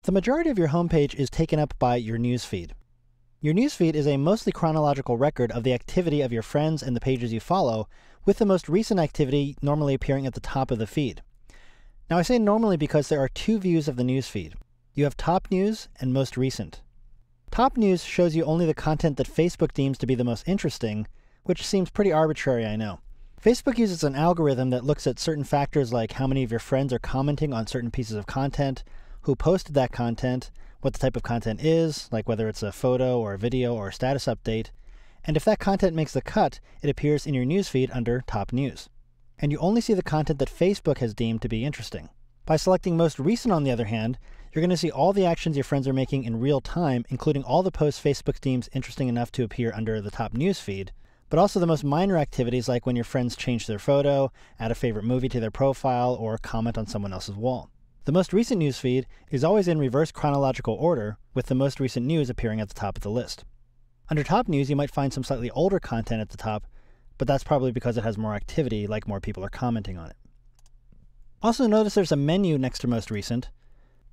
The majority of your homepage is taken up by your newsfeed. Your newsfeed is a mostly chronological record of the activity of your friends and the pages you follow, with the most recent activity normally appearing at the top of the feed. Now I say normally because there are two views of the newsfeed. You have top news and most recent. Top news shows you only the content that Facebook deems to be the most interesting, which seems pretty arbitrary, I know. Facebook uses an algorithm that looks at certain factors like how many of your friends are commenting on certain pieces of content, who posted that content, what the type of content is, like whether it's a photo or a video or a status update, and if that content makes the cut, it appears in your newsfeed under Top News. And you only see the content that Facebook has deemed to be interesting. By selecting Most Recent, on the other hand, you're going to see all the actions your friends are making in real time, including all the posts Facebook deems interesting enough to appear under the Top News feed, but also the most minor activities like when your friends change their photo, add a favorite movie to their profile, or comment on someone else's wall. The most recent newsfeed is always in reverse chronological order, with the most recent news appearing at the top of the list. Under Top News, you might find some slightly older content at the top, but that's probably because it has more activity, like more people are commenting on it. Also notice there's a menu next to Most Recent,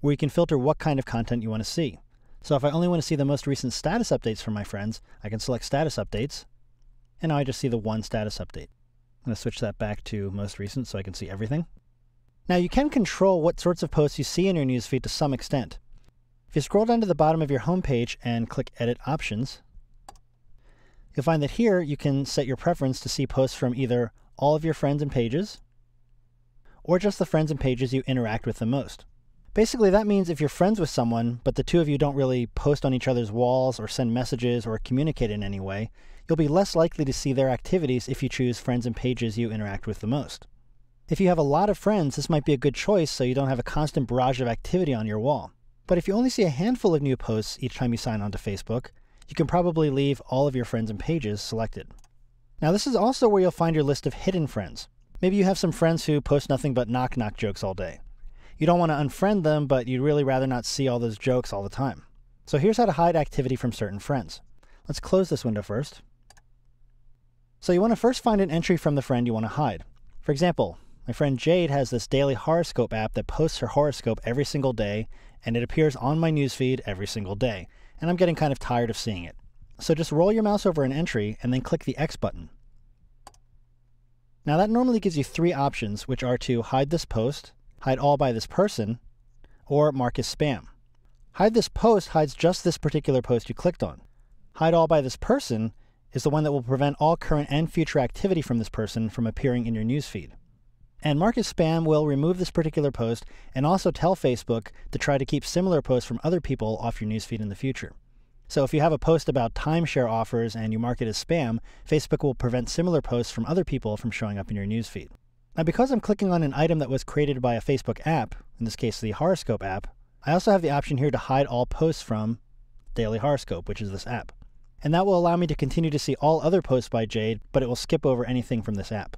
where you can filter what kind of content you want to see. So if I only want to see the most recent status updates from my friends, I can select Status Updates, and now I just see the one status update. I'm going to switch that back to Most Recent so I can see everything. Now you can control what sorts of posts you see in your newsfeed to some extent. If you scroll down to the bottom of your homepage and click Edit Options, you'll find that here you can set your preference to see posts from either all of your friends and pages, or just the friends and pages you interact with the most. Basically, that means if you're friends with someone, but the two of you don't really post on each other's walls or send messages or communicate in any way, you'll be less likely to see their activities if you choose friends and pages you interact with the most. If you have a lot of friends, this might be a good choice so you don't have a constant barrage of activity on your wall. But if you only see a handful of new posts each time you sign on to Facebook, you can probably leave all of your friends and pages selected. Now this is also where you'll find your list of hidden friends. Maybe you have some friends who post nothing but knock-knock jokes all day. You don't want to unfriend them, but you'd really rather not see all those jokes all the time. So here's how to hide activity from certain friends. Let's close this window first. So you want to first find an entry from the friend you want to hide. For example, my friend Jade has this daily horoscope app that posts her horoscope every single day, and it appears on my newsfeed every single day, and I'm getting kind of tired of seeing it. So just roll your mouse over an entry and then click the X button. Now that normally gives you three options, which are to hide this post, hide all by this person, or mark as spam. Hide this post hides just this particular post you clicked on. Hide all by this person is the one that will prevent all current and future activity from this person from appearing in your newsfeed. And mark as spam will remove this particular post and also tell Facebook to try to keep similar posts from other people off your newsfeed in the future. So if you have a post about timeshare offers and you mark it as spam, Facebook will prevent similar posts from other people from showing up in your newsfeed. Now because I'm clicking on an item that was created by a Facebook app, in this case the horoscope app, I also have the option here to hide all posts from Daily Horoscope, which is this app. And that will allow me to continue to see all other posts by Jade, but it will skip over anything from this app.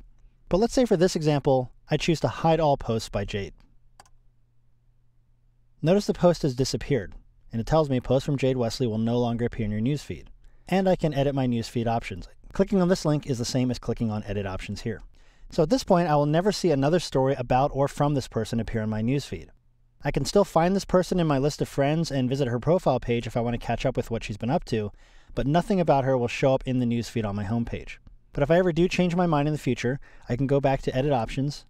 But let's say for this example, I choose to hide all posts by Jade. Notice the post has disappeared, and it tells me posts from Jade Wesley will no longer appear in your newsfeed. And I can edit my newsfeed options. Clicking on this link is the same as clicking on Edit Options here. So at this point, I will never see another story about or from this person appear in my newsfeed. I can still find this person in my list of friends and visit her profile page if I want to catch up with what she's been up to, but nothing about her will show up in the newsfeed on my homepage. But if I ever do change my mind in the future, I can go back to Edit Options,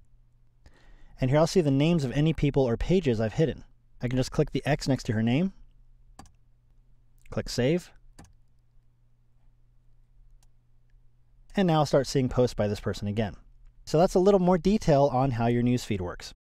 and here I'll see the names of any people or pages I've hidden. I can just click the X next to her name, click Save, and now I'll start seeing posts by this person again. So that's a little more detail on how your newsfeed works.